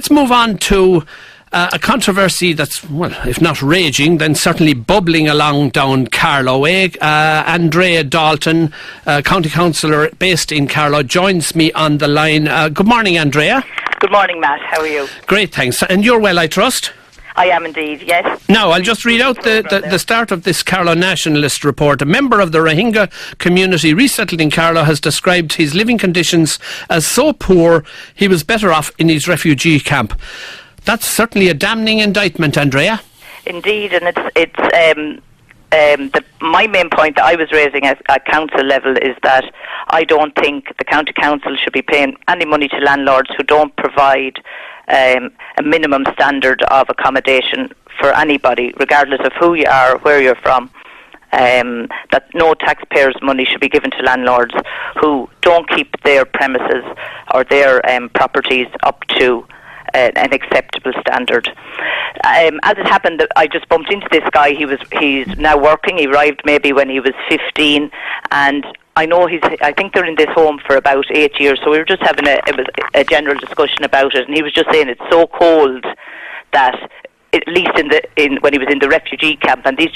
let's move on to a controversy that's, well, if not raging, then certainly bubbling along down Carlow. Andrea Dalton, County Councillor based in Carlow, joins me on the line. Good morning, Andrea. Good morning, Matt. How are you? Great, thanks. And you're well, I trust? I am indeed, yes. Now, I'll just read out the start of this Carlow Nationalist report. A member of the Rohingya community resettled in Carlow has described his living conditions as so poor he was better off in his refugee camp. That's certainly a damning indictment, Andrea. Indeed, and my main point that I was raising at council level is that I don't think the county council should be paying any money to landlords who don't provide a minimum standard of accommodation for anybody, regardless of who you are, where you're from. That no taxpayers' money should be given to landlords who don't keep their premises or their properties up to an acceptable standard. As it happened, I just bumped into this guy. He's now working. He arrived maybe when he was 15, and I know I think they're in this home for about 8 years. So we were just having a general discussion about it, and he was just saying it's so cold that at least when he was in the refugee camp, and this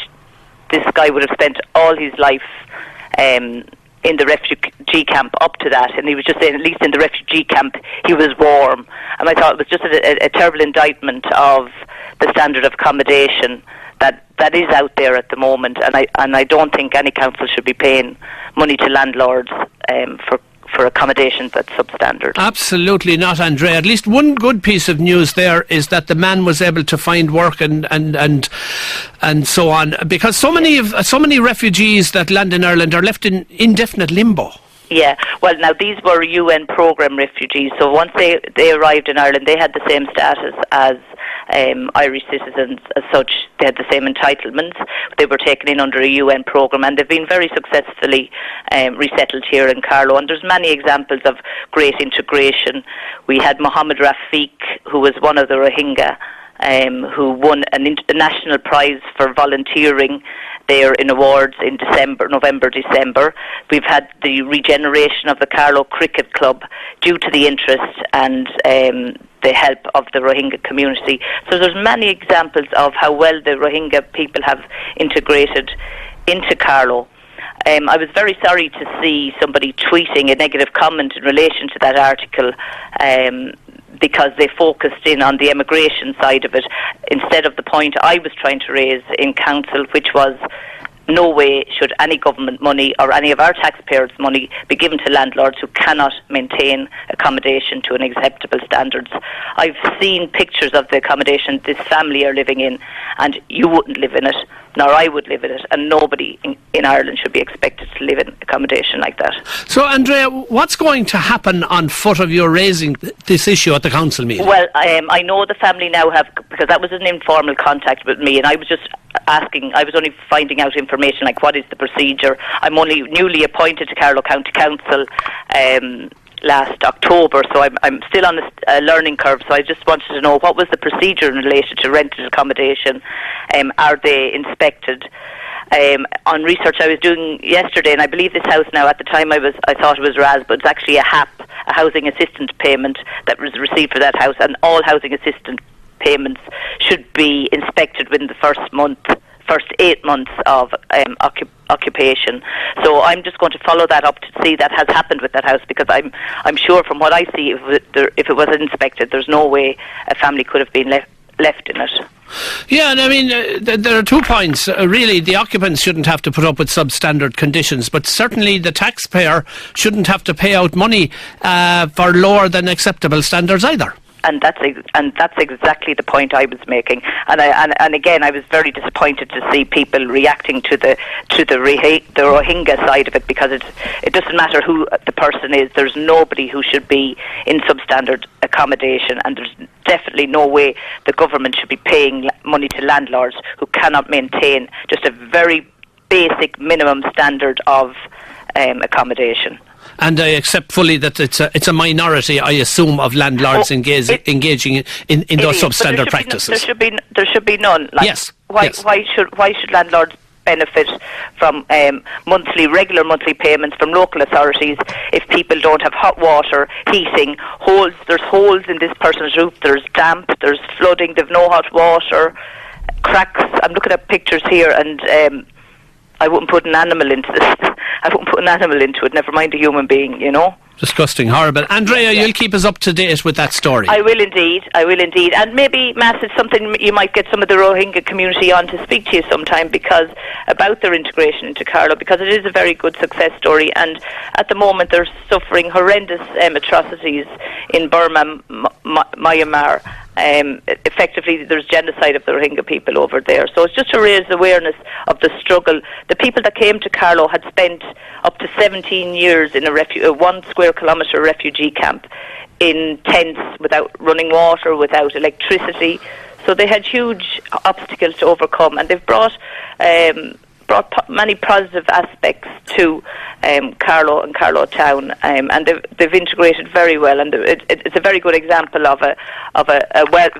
guy would have spent all his life in the refugee camp up to that, and he was just saying at least in the refugee camp he was warm. And I thought it was just a terrible indictment of the standard of accommodation that is out there at the moment, and I don't think any council should be paying money to landlords for accommodation that's substandard. Absolutely not, Andrea. At least one good piece of news there is that the man was able to find work and so on, because so many refugees that land in Ireland are left in indefinite limbo. Yeah, well, now these were UN programme refugees, so once they arrived in Ireland, they had the same status as Irish citizens as such. They had the same entitlements. They were taken in under a UN programme, and they've been very successfully resettled here in Carlow. And there's many examples of great integration. We had Mohammed Rafiq, who was one of the Rohingya, who won a national prize for volunteering there in awards in November, December. We've had the regeneration of the Carlow Cricket Club due to the interest and the help of the Rohingya community. So there's many examples of how well the Rohingya people have integrated into Carlow. I was very sorry to see somebody tweeting a negative comment in relation to that article, because they focused in on the immigration side of it instead of the point I was trying to raise in council, which was no way should any government money or any of our taxpayers' money be given to landlords who cannot maintain accommodation to an acceptable standards. I've seen pictures of the accommodation this family are living in, and you wouldn't live in it, nor I would live in it, and nobody in Ireland should be expected to live in accommodation like that. So, Andrea, what's going to happen on foot of your raising this issue at the council meeting? Well, I know the family now have, because that was an informal contact with me, and I was just asking, I was only finding out information like what is the procedure. I'm only newly appointed to Carlow County Council last October, so I'm still on a learning curve, so I just wanted to know what was the procedure in relation to rented accommodation. Are they inspected? On research I was doing yesterday, and I believe this house now, at the time I thought it was RAS, but it's actually a HAP, a housing assistance payment that was received for that house, and all housing assistance payments should be inspected within the first 8 months of occupation. So I'm just going to follow that up to see that has happened with that house, because I'm sure from what I see, if it was inspected, there's no way a family could have been left in it. Yeah, and I mean, there are 2 points. Really, the occupants shouldn't have to put up with substandard conditions, but certainly the taxpayer shouldn't have to pay out money for lower than acceptable standards either. And that's exactly the point I was making. And again, I was very disappointed to see people reacting to the Rohingya side of it, because it doesn't matter who the person is. There's nobody who should be in substandard accommodation, and there's definitely no way the government should be paying money to landlords who cannot maintain just a very basic minimum standard of accommodation. And I accept fully that it's a minority, I assume, of landlords engaging in those substandard practices. There should be none. Like, yes. Why should landlords benefit from regular monthly payments from local authorities if people don't have hot water, heating, there's holes in this person's roof, there's damp, there's flooding, they've no hot water, cracks. I'm looking at pictures here, and I wouldn't put an animal into this. I wouldn't put an animal into it, never mind a human being, you know. Disgusting, horrible. Andrea, you'll keep us up to date with that story. I will indeed. And maybe, Matt, it's something you might get some of the Rohingya community on to speak to you sometime about their integration into Carlow, because it is a very good success story, and at the moment they're suffering horrendous atrocities in Burma, Myanmar. Effectively, there's genocide of the Rohingya people over there. So it's just to raise awareness of the struggle. The people that came to Carlow had spent up to 17 years in a 1 square kilometre refugee camp in tents, without running water, without electricity. So they had huge obstacles to overcome, and they've brought many positive aspects to Carlow and Carlow town, and they've integrated very well, and it's a very good example of a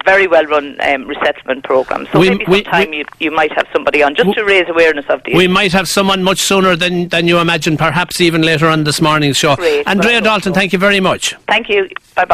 very well run resettlement program. So maybe sometime you might have somebody on just to raise awareness of the issue. We might have someone much sooner than you imagine, perhaps even later on this morning's show. Great. Andrea Dalton, thank you very much. Thank you. Bye bye.